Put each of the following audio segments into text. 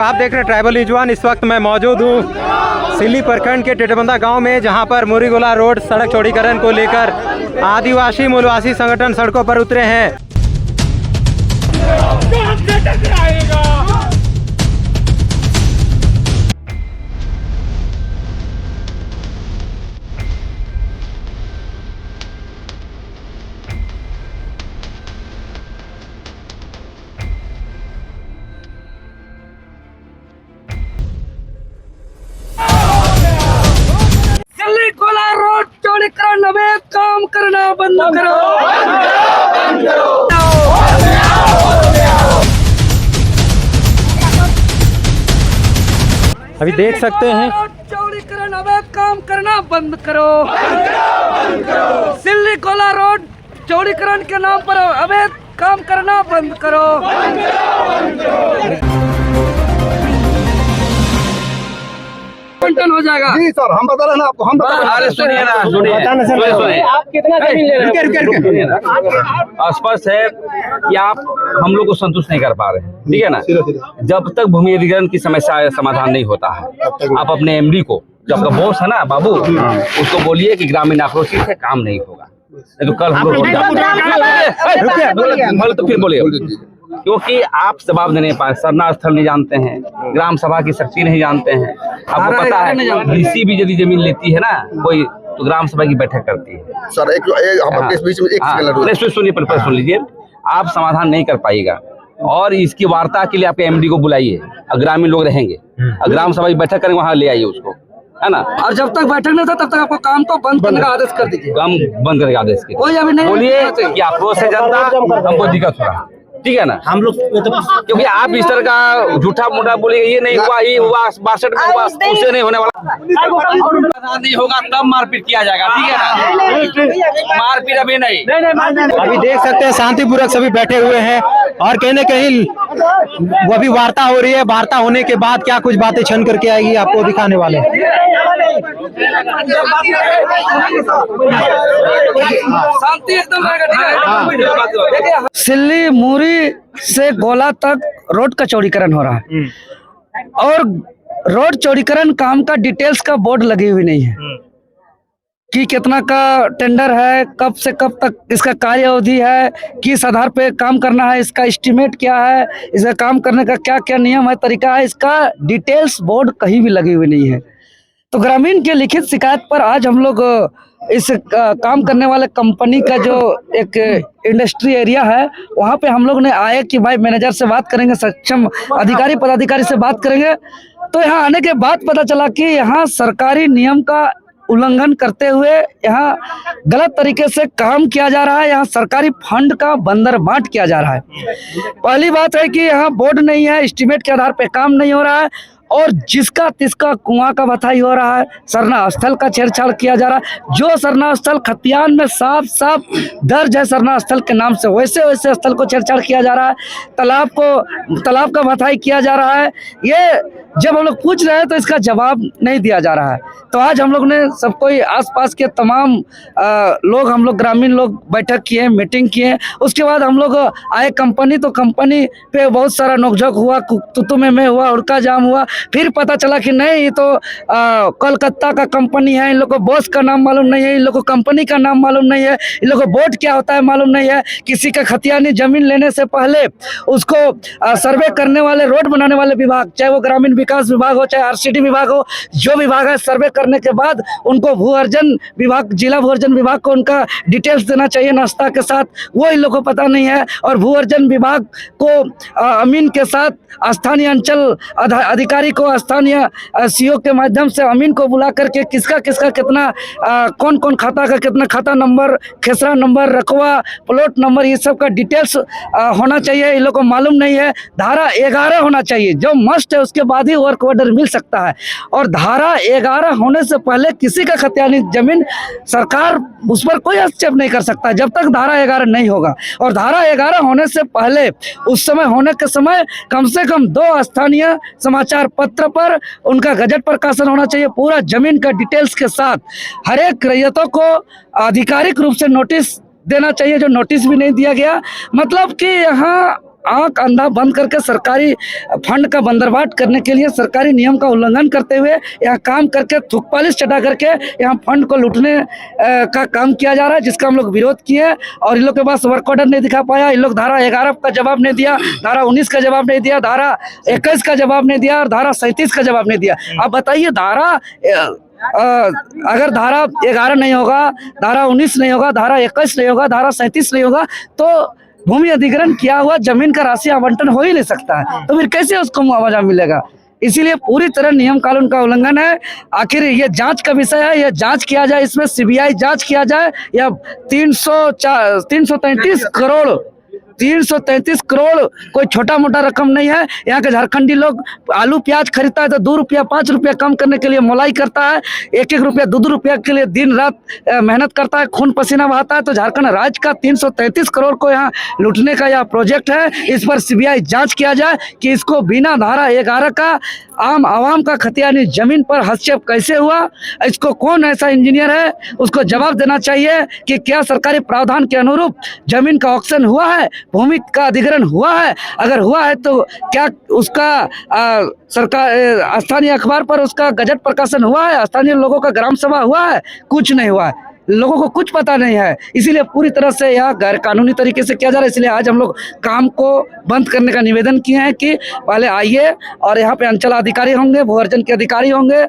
आप देख रहे हैं ट्राइबल युवान। इस वक्त मैं मौजूद हूँ सिल्ली प्रखंड के टेटबंदा गांव में, जहां पर मुरीगोला रोड सड़क चौड़ीकरण को लेकर आदिवासी मूलवासी संगठन सड़कों पर उतरे हैं। मुरीगोला रोड चौड़ीकरण अवैध काम करना बंद करो। अभी देख सकते हैं चौड़ीकरण अवैध काम करना बंद करो। मुरीगोला रोड चौड़ीकरण के नाम पर अवैध काम करना बंद करो। हो जाएगा जी सर, हम बता रहे हैं आपको। हम बता रहे हैं। अरे सुनिए ना, सुनिए आप कितना जमीन ले रहे हो? स्पष्ट है कि आप हम लोग को संतुष्ट नहीं कर पा रहे हैं, ठीक है ना। जब तक भूमि अधिग्रहण की समस्या समाधान नहीं होता है, आप अपने एमडी को, जो आपका बॉस है ना बाबू, उसको बोलिए कि ग्रामीण आक्रोश से काम नहीं होगा। तो कल हम लोग तो फिर बोलिए, क्योंकि आप जवाब नहीं पाए, सरना स्थल नहीं जानते हैं, ग्राम सभा की शक्ति नहीं जानते हैं। आपको पता है डीसी भी यदि जमीन लेती है ना कोई, तो ग्राम सभा की बैठक करती है। सर एक बीच में एक सेकंड सुनिए, पर सुन लीजिए। आप समाधान नहीं कर पाएगा, और इसकी वार्ता के लिए आपके एमडी को बुलाइए, ग्रामीण लोग रहेंगे, ग्राम सभा की बैठक करेंगे, वहाँ ले आइए उसको, है ना। और जब तक बैठक नहीं था तब तक आपको काम को बंद करने का आदेश कर दीजिए। काम बंद करने का आदेश कोई अभी नहीं बोलिए कि आक्रोश है जनता, हमको दिक्कत हो रहा, ठीक है ना। हम लोग क्योंकि आप इस तरह का झूठा मूठा बोलिए, ये नहीं हुआ, ये हुआ 62 में हुआ, उससे नहीं होने वाला नहीं होगा, तब मारपीट किया जाएगा, ठीक है ना। मारपीट अभी नहीं। अभी देख सकते हैं शांतिपूर्वक सभी बैठे हुए हैं, और कहीं न कहीं वो भी वार्ता हो रही है। वार्ता होने के बाद क्या कुछ बातें छन करके आएगी, आपको दिखाने वाले हैं। शांति एकदम रहेगा। सिल्ली मूरी से गोला तक रोड का चौड़ीकरण हो रहा है, और रोड चौड़ीकरण काम का डिटेल्स का बोर्ड लगी हुई नहीं है कि कितना का टेंडर है, कब से कब तक इसका कार्य अवधि है, किस आधार पे काम करना है, इसका एस्टीमेट क्या है, इसका काम करने का क्या क्या नियम है, तरीका है, इसका डिटेल्स बोर्ड कहीं भी लगी हुई नहीं है। तो ग्रामीण के लिखित शिकायत पर आज हम लोग इस काम करने वाले कंपनी का जो एक इंडस्ट्री एरिया है, वहाँ पे हम लोग ने आए कि भाई मैनेजर से बात करेंगे, सक्षम अधिकारी पदाधिकारी से बात करेंगे। तो यहाँ आने के बाद पता चला कि यहाँ सरकारी नियम का उल्लंघन करते हुए यहाँ गलत तरीके से काम किया जा रहा है। यहाँ सरकारी फंड का बंदरबाट किया जा रहा है। पहली बात है कि यहाँ बोर्ड नहीं है, एस्टीमेट के आधार पे काम नहीं हो रहा है, और जिसका तिसका कुआं का बथाई हो रहा है, सरना स्थल का छेड़छाड़ किया जा रहा है। जो सरना स्थल खतियान में साफ साफ दर्ज है सरना स्थल के नाम से, वैसे वैसे स्थल को छेड़छाड़ किया जा रहा है। तालाब का बथाई किया जा रहा है। ये जब हम लोग पूछ रहे हैं तो इसका जवाब नहीं दिया जा रहा है। तो आज हम लोग ने सबको आसपास के तमाम लोग, हम लोग ग्रामीण लोग बैठक किए, मीटिंग किए। उसके बाद हम लोग आए कंपनी, तो कंपनी पे बहुत सारा नोकझोंक हुआ, तुतु में हुआ, उड़का जाम हुआ। फिर पता चला कि नहीं, ये तो कोलकाता का कंपनी है, इन लोग को बॉस का नाम मालूम नहीं है, इन लोग को कंपनी का नाम मालूम नहीं है, इन लोग को बोर्ड क्या होता है मालूम नहीं है। किसी का खतियानी जमीन लेने से पहले उसको सर्वे करने वाले, रोड बनाने वाले विभाग, चाहे वो ग्रामीण विकास विभाग हो, चाहे आरसीडी विभाग हो, जो विभाग है, सर्वे करने के बाद उनको भू अर्जन विभाग, जिला भू अर्जन विभाग को उनका डिटेल्स देना चाहिए नाश्ता के साथ, वो इन लोग को पता नहीं है। और भू अर्जन विभाग को अमीन के साथ स्थानीय अंचल अधिकारी को, स्थानीय सीओ के माध्यम से अमीन को बुला करके किसका किसका कितना, कौन कौन खाता का कितना खाता नंबर, खेसरा नंबर, रकवा, प्लॉट नंबर, ये सब का डिटेल्स होना चाहिए। इन लोग को मालूम नहीं है। धारा 11 होना चाहिए जो मस्ट है, उसके बाद ही वर्क ऑर्डर मिल सकता है। और धारा 11 होने से पहले किसी का खतियानी जमीन सरकार उस पर कोई हस्तक्षेप नहीं कर सकता जब तक धारा 11 नहीं होगा। और धारा 11 होने से पहले, उस समय होने के समय कम से कम 2 स्थानीय समाचार पत्र पर उनका गजट प्रकाशन होना चाहिए, पूरा जमीन का डिटेल्स के साथ। हर एक रैयतों को आधिकारिक रूप से नोटिस देना चाहिए, जो नोटिस भी नहीं दिया गया। मतलब कि यहाँ आंख अंधा बंद करके सरकारी फंड का बंदरबाट करने के लिए सरकारी नियम का उल्लंघन करते हुए यहाँ काम करके थूक पालिश चटा करके यहाँ फंड को लूटने का काम किया जा रहा है, जिसका हम लोग विरोध किए। और इन लोग के पास वर्क ऑर्डर नहीं दिखा पाया, इन लोग धारा 11 का जवाब नहीं दिया, धारा 19 का जवाब नहीं दिया, धारा 21 का जवाब नहीं दिया और धारा 37 का जवाब नहीं दिया। आप बताइए, धारा अगर धारा 11 नहीं होगा, धारा 19 नहीं होगा, धारा 21 नहीं होगा, धारा 37 नहीं होगा, तो भूमि अधिग्रहण किया हुआ जमीन का राशि आवंटन हो ही नहीं सकता है। तो फिर कैसे उसको मुआवजा मिलेगा? इसीलिए पूरी तरह नियम कानून का उल्लंघन है। आखिर ये जांच का विषय है, ये जांच किया जाए, इसमें सीबीआई जांच किया जाए। या 333 करोड़ कोई छोटा मोटा रकम नहीं है। यहाँ के झारखंडी लोग आलू प्याज खरीदता है तो 2 रुपया 5 रुपया कम करने के लिए मोलाई करता है, 1-1 रुपया 2-2 रुपया के लिए दिन रात मेहनत करता है, खून पसीना बहाता है। तो झारखंड राज्य का 333 करोड़ को यहाँ लूटने का यह प्रोजेक्ट है। इस पर सीबीआई जांच किया जाए कि इसको बिना धारा 11 का आम आवाम का खतियानी जमीन पर हस्तक्षेप कैसे हुआ, इसको कौन ऐसा इंजीनियर है, उसको जवाब देना चाहिए कि क्या सरकारी प्रावधान के अनुरूप जमीन का ऑक्शन हुआ है, भूमि का अधिग्रहण हुआ है। अगर हुआ है तो क्या उसका सरकार स्थानीय अखबार पर उसका गजट प्रकाशन हुआ है, स्थानीय लोगों का ग्राम सभा हुआ है? कुछ नहीं हुआ है, लोगों को कुछ पता नहीं है। इसीलिए पूरी तरह से यह गैर कानूनी तरीके से किया जा रहा है। इसलिए आज हम लोग काम को बंद करने का निवेदन किए हैं कि पहले आइए, और यहाँ पे अंचल अधिकारी होंगे, भू अर्जन के अधिकारी होंगे,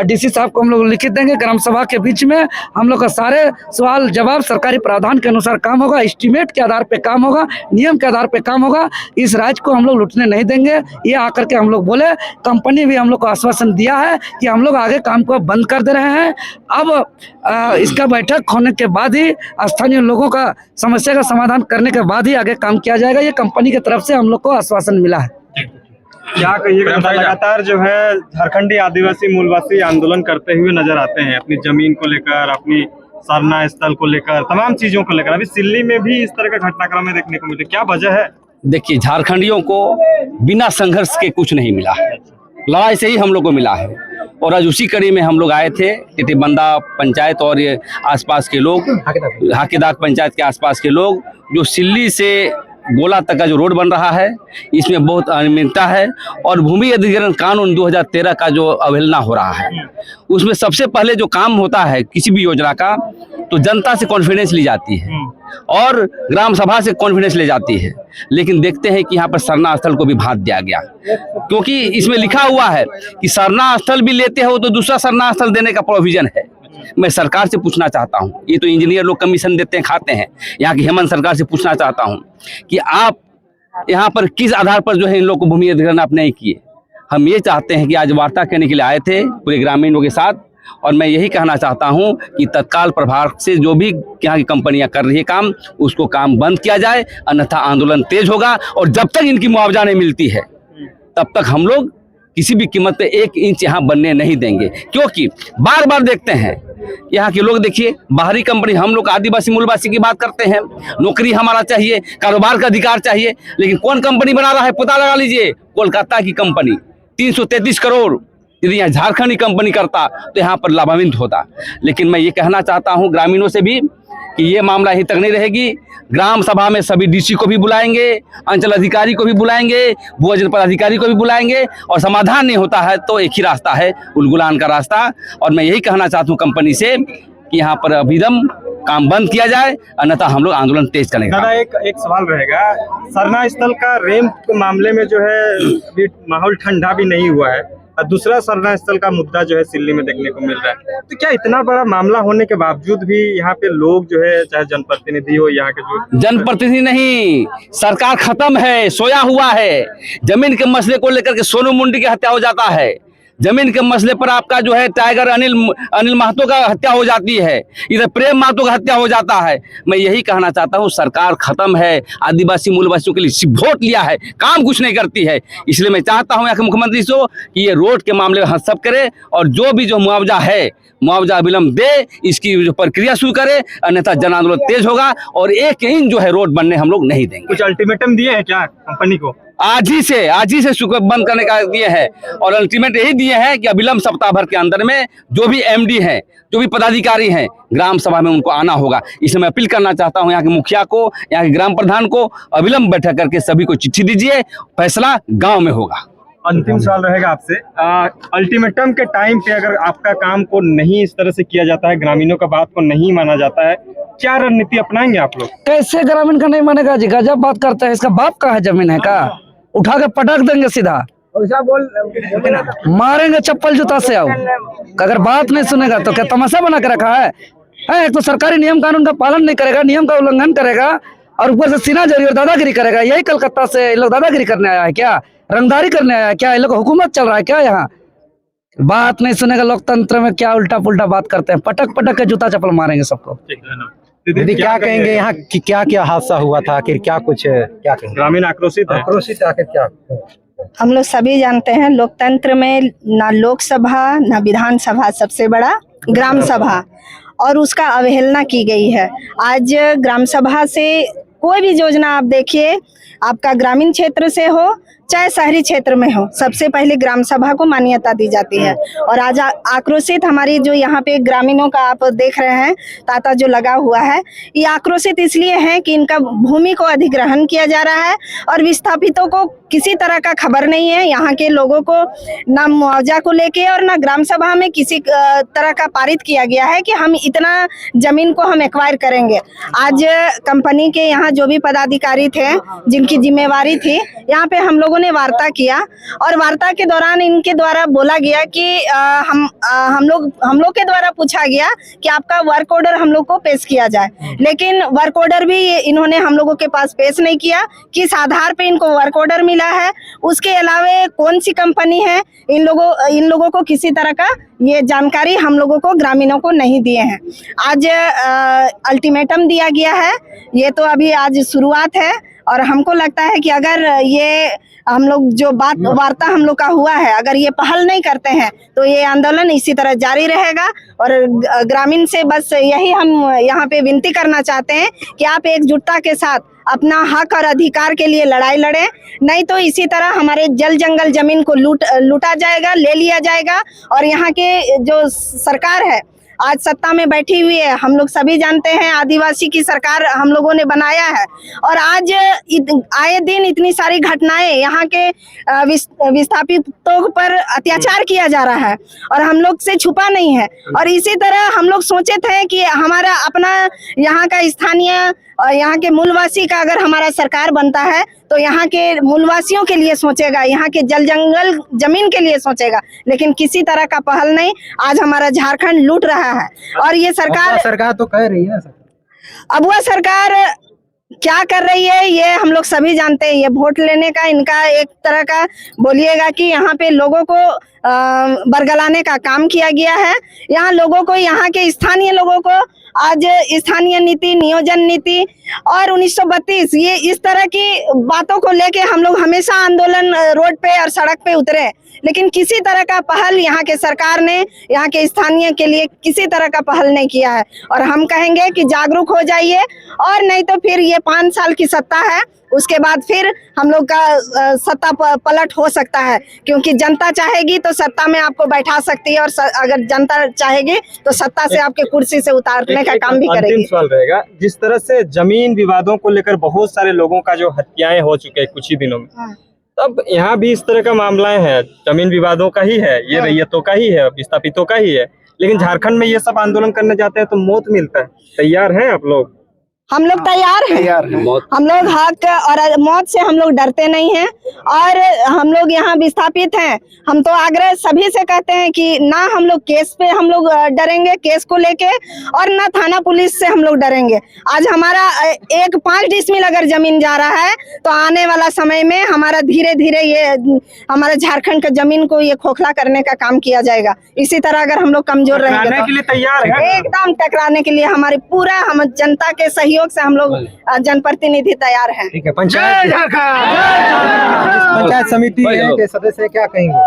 डीसी साहब को हम लोग लिखित देंगे। ग्राम सभा के बीच में हम लोग का सारे सवाल जवाब सरकारी प्रावधान के अनुसार काम होगा, एस्टीमेट के आधार पे काम होगा, नियम के आधार पे काम होगा। इस राज्य को हम लोग लूटने नहीं देंगे, ये आकर के हम लोग बोले। कंपनी भी हम लोग को आश्वासन दिया है कि हम लोग आगे काम को बंद कर दे रहे हैं। अब इसका बैठक होने के बाद ही स्थानीय लोगों का समस्या का समाधान करने के बाद ही आगे काम किया जाएगा। ये कंपनी की तरफ से हम लोग को आश्वासन मिला है। क्या कहिएगा, लगातार जो है झारखंडी आदिवासी मूलवासी आंदोलन करते हुए नजर आते हैं, अपनी जमीन को लेकर, अपनी सरना स्थल को लेकर, तमाम चीजों को लेकर। अभी सिल्ली में भी इस तरह का घटनाक्रम देखने को मिलते, क्या वजह है? देखिए, झारखंडियों को बिना संघर्ष के कुछ नहीं मिला है, लड़ाई से ही हम लोग को मिला है। और आज उसी कड़ी में हम लोग आए थे। टिटिबंदा पंचायत और ये आसपास के लोग, हाकेदार पंचायत के आसपास के लोग, जो सिल्ली से गोला तक का जो रोड बन रहा है, इसमें बहुत अनियमितता है। और भूमि अधिग्रहण कानून 2013 का जो अवहेलना हो रहा है, उसमें सबसे पहले जो काम होता है किसी भी योजना का, तो जनता से कॉन्फिडेंस ली जाती है और ग्राम सभा से कॉन्फिडेंस ले जाती है। लेकिन देखते हैं कि यहाँ पर सरना स्थल को भी भाग दिया गया, क्योंकि इसमें लिखा हुआ है कि सरना स्थल भी लेते हो तो दूसरा सरना स्थल देने का प्रोविजन है। मैं सरकार से पूछना चाहता हूँ, ये तो इंजीनियर लोग कमीशन देते हैं, खाते हैं, यहाँ की हेमंत सरकार से पूछना चाहता हूँ कि आप यहाँ पर किस आधार पर जो है इन लोग को भूमि अधिग्रहण आप नहीं किए। हम ये चाहते हैं कि आज वार्ता करने के लिए आए थे पूरे ग्रामीणों के साथ, और मैं यही कहना चाहता हूं कि तत्काल प्रभाव से जो भी यहाँ की कंपनियां कर रही है काम, उसको काम बंद किया जाए, अन्यथा आंदोलन तेज होगा। और जब तक इनकी मुआवजा नहीं मिलती है तब तक हम लोग किसी भी कीमत पे 1 इंच यहाँ बनने नहीं देंगे। क्योंकि बार बार देखते हैं यहाँ के लोग, देखिए बाहरी कंपनी, हम लोग आदिवासी मूलवासी की बात करते हैं, नौकरी हमारा चाहिए, कारोबार का अधिकार चाहिए, लेकिन कौन कंपनी बना रहा है पता लगा लीजिए, कोलकाता की कंपनी। 333 करोड़ यदि यहाँ झारखंड की कंपनी करता तो यहाँ पर लाभान्वित होता। लेकिन मैं ये कहना चाहता हूँ ग्रामीणों से भी कि ये मामला यहीं तक नहीं रहेगी। ग्राम सभा में सभी डीसी को भी बुलाएंगे, अंचल अधिकारी को भी बुलाएंगे, भू अर्जन पदाधिकारी को भी बुलाएंगे, और समाधान नहीं होता है तो एक ही रास्ता है, उलगुलान का रास्ता। और मैं यही कहना चाहता हूँ कंपनी से कि यहाँ पर अभिदम काम बंद किया जाए, अन्यथा हम लोग आंदोलन तेज करेंगे। दादा, एक सवाल रहेगा, सरना स्थल का रैंप के मामले में जो है अभी माहौल ठंडा भी नहीं हुआ है, और दूसरा सरना स्थल का मुद्दा जो है सिल्ली में देखने को मिल रहा है। तो क्या इतना बड़ा मामला होने के बावजूद भी यहाँ पे लोग जो है, चाहे जनप्रतिनिधि हो, यहाँ के जो जनप्रतिनिधि नहीं, सरकार खत्म है, सोया हुआ है। जमीन के मसले को लेकर के सोनू मुंडी की हत्या हो जाता है, जमीन के मसले पर आपका जो है टाइगर अनिल महतो का हत्या हो जाती है, इधर प्रेम महतो का हत्या हो जाता है। मैं यही कहना चाहता हूँ, सरकार खत्म है, आदिवासी मूलवासियों के लिए सिर्फ वोट लिया है, काम कुछ नहीं करती है। इसलिए मैं चाहता हूँ यहाँ के मुख्यमंत्री से कि ये रोड के मामले में हस्तक्षेप करे, और जो भी जो मुआवजा है, मुआवजा विलंब दे, इसकी जो प्रक्रिया शुरू करे, अन्यथा जन आंदोलन तेज होगा और 1 इंच जो है रोड बनने हम लोग नहीं देंगे। कुछ अल्टीमेटम दिए हैं क्या कंपनी को? आज ही से शुक्र बंद करने का दिए है और अल्टीमेट यही दिए हैं कि अविलंब सप्ताह भर के अंदर में जो भी एमडी हैं, जो भी पदाधिकारी हैं, ग्राम सभा में उनको आना होगा। इसलिए मैं अपील करना चाहता हूं यहाँ के मुखिया को, यहाँ के ग्राम प्रधान को, अविलंब बैठक करके सभी को चिट्ठी दीजिए, फैसला गांव में होगा। अंतिम सवाल रहेगा आपसे, अल्टीमेटम के टाइम पे अगर आपका काम को नहीं इस तरह से किया जाता है, ग्रामीणों का बात को नहीं माना जाता है, क्या रणनीति अपनाएंगे आप लोग? कैसे ग्रामीण का नहीं मानेगा जी? गजब बात करता है। इसका बाप का है जमीन है का? उठा के पटक देंगे सीधा, मारेंगे चप्पल जूता से। आओ अगर बात नहीं सुनेगा तो क्या तमाशा बना के रखा है? एक तो सरकारी नियम कानून का पालन नहीं करेगा, नियम का उल्लंघन करेगा और ऊपर से सीना जरी और दादागिरी करेगा। यही कलकत्ता से लोग दादागिरी करने आया है क्या? रंगदारी करने आया है क्या? ये लोग हुकूमत चल रहा है क्या? यहाँ बात नहीं सुनेगा। लोकतंत्र में क्या उल्टा पुल्टा बात करते हैं, पटक पटक के जूता चप्पल मारेंगे सबको। दीदी क्या कहेंगे यहाँ कि क्या हादसा हुआ था, आखिर क्या कुछ क्या कहेंगे? ग्रामीण आक्रोशित आखिर क्या? हम लोग सभी जानते हैं लोकतंत्र में ना लोकसभा ना विधानसभा, सबसे बड़ा ग्राम सभा, और उसका अवहेलना की गई है। आज ग्राम सभा से कोई भी योजना आप देखिए, आपका ग्रामीण क्षेत्र से हो चाहे शहरी क्षेत्र में हो, सबसे पहले ग्राम सभा को मान्यता दी जाती है। और आज आक्रोशित हमारी जो यहाँ पे ग्रामीणों का आप देख रहे हैं तांता जो लगा हुआ है, ये आक्रोशित इसलिए है कि इनका भूमि को अधिग्रहण किया जा रहा है और विस्थापितों को किसी तरह का खबर नहीं है। यहाँ के लोगों को ना मुआवजा को लेके और ना ग्राम सभा में किसी तरह का पारित किया गया है कि हम इतना जमीन को हम एक्वायर करेंगे। आज कंपनी के यहाँ जो भी पदाधिकारी थे जिनकी जिम्मेवारी थी, यहाँ पे हम लोगों ने वार्ता किया और वार्ता के दौरान इनके द्वारा बोला गया कि हम लोग के द्वारा पूछा गया कि आपका वर्क ऑर्डर हम लोग को पेश किया जाए, लेकिन वर्क ऑर्डर भी इन्होंने हम लोगों के पास पेश नहीं किया। किस आधार पे इनको वर्क ऑर्डर मिला है, उसके अलावा कौन सी कंपनी है, इन लोगों को किसी तरह का ये जानकारी हम लोगों को ग्रामीणों को नहीं दिए हैं। आज अल्टीमेटम दिया गया है, ये तो अभी आज शुरुआत है और हमको लगता है कि अगर ये हम लोग जो वार्ता हम लोग का हुआ है, अगर ये पहल नहीं करते हैं तो ये आंदोलन इसी तरह जारी रहेगा। और ग्रामीण से बस यही हम यहाँ पे विनती करना चाहते हैं कि आप एकजुटता के साथ अपना हक और अधिकार के लिए लड़ाई लड़ें, नहीं तो इसी तरह हमारे जल जंगल जमीन को लूटा जाएगा, ले लिया जाएगा। और यहाँ के जो सरकार है आज सत्ता में बैठी हुई है, हम लोग सभी जानते हैं आदिवासी की सरकार हम लोगों ने बनाया है और आज आए दिन इतनी सारी घटनाएं यहाँ के विस्थापितों पर अत्याचार किया जा रहा है और हम लोग से छुपा नहीं है। और इसी तरह हम लोग सोचे थे कि हमारा अपना यहाँ का स्थानीय और यहाँ के मूलवासी का अगर हमारा सरकार बनता है तो यहाँ के मूलवासियों के लिए सोचेगा, यहाँ के जल जंगल जमीन के लिए सोचेगा, लेकिन किसी तरह का पहल नहीं। आज हमारा झारखंड लूट रहा है और ये सरकार तो कह रही है, अब वह सरकार क्या कर रही है ये हम लोग सभी जानते हैं। ये वोट लेने का इनका एक तरह का बोलिएगा कि यहाँ पे लोगों को बरगलाने का काम किया गया है। यहाँ लोगों को, यहाँ के स्थानीय लोगों को आज स्थानीय नीति, नियोजन नीति और 1932 ये इस तरह की बातों को लेके हम लोग हमेशा आंदोलन रोड पे और सड़क पे उतरे, लेकिन किसी तरह का पहल यहाँ के सरकार ने यहाँ के स्थानीय के लिए किसी तरह का पहल नहीं किया है। और हम कहेंगे कि जागरूक हो जाइए, और नहीं तो फिर ये 5 साल की सत्ता है, उसके बाद फिर हम लोग का सत्ता पलट हो सकता है, क्योंकि जनता चाहेगी तो सत्ता में आपको बैठा सकती है और अगर जनता चाहेगी तो सत्ता से आपके कुर्सी से उतारने का काम भी करेगी। अंतिम सवाल रहेगा, जिस तरह से जमीन विवादों को लेकर बहुत सारे लोगों का जो हत्याएं हो चुके हैं कुछ ही दिनों में, तब यहाँ भी इस तरह का मामला है, जमीन विवादों का ही है, ये रैयतों का ही है, विस्थापितों का ही है, लेकिन झारखंड में ये सब आंदोलन करने जाते हैं तो मौत मिलता है। तैयार हैं आप लोग? हम लोग तैयार हैं। हम लोग हक और मौत से हम लोग डरते नहीं हैं और हम लोग यहाँ विस्थापित हैं। हम तो आग्रह सभी से कहते हैं कि ना हम लोग केस पे हम लोग डरेंगे, केस को लेके, और ना थाना पुलिस से हम लोग डरेंगे। आज हमारा एक 5 डिसमिल अगर जमीन जा रहा है तो आने वाला समय में हमारा धीरे धीरे ये हमारे झारखंड के जमीन को ये खोखला करने का काम किया जाएगा। इसी तरह अगर हम लोग कमजोर रहेंगे तो के लिए तैयार है, एकदम टकराने के लिए हमारी पूरा हम जनता के सहयोग से हम लोग जनप्रतिनिधि तैयार हैं। ठीक है। पंचायत समिति के सदस्य क्या कहेंगे?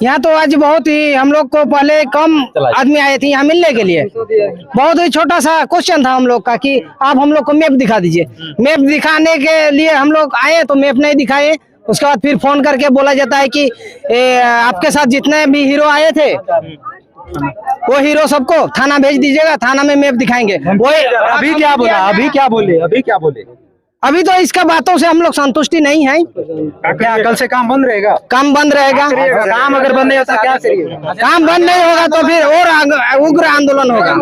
यहाँ तो आज बहुत ही हम लोग को पहले कम आदमी आए थे यहाँ मिलने के लिए। बहुत ही छोटा सा क्वेश्चन था हम लोग का कि आप हम लोग को मैप दिखा दीजिए। मैप दिखाने के लिए हम लोग आए तो मैप नहीं दिखाए। उसके बाद फिर फोन करके बोला जाता है कि आपके साथ जितने भी हीरो आए थे वो हीरो सबको थाना भेज दीजिएगा, थाना में मैप दिखाएंगे। वही अभी क्या बोला, अभी क्या बोले? अभी तो इसका बातों से हम लोग संतुष्टि नहीं है। क्या कल से काम बंद रहेगा? काम बंद रहेगा। काम अगर बंद नहीं होता क्या करिए? काम बंद नहीं होगा तो फिर और उग्र आंदोलन होगा।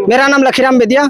मेरा नाम लखीराम बेदिया।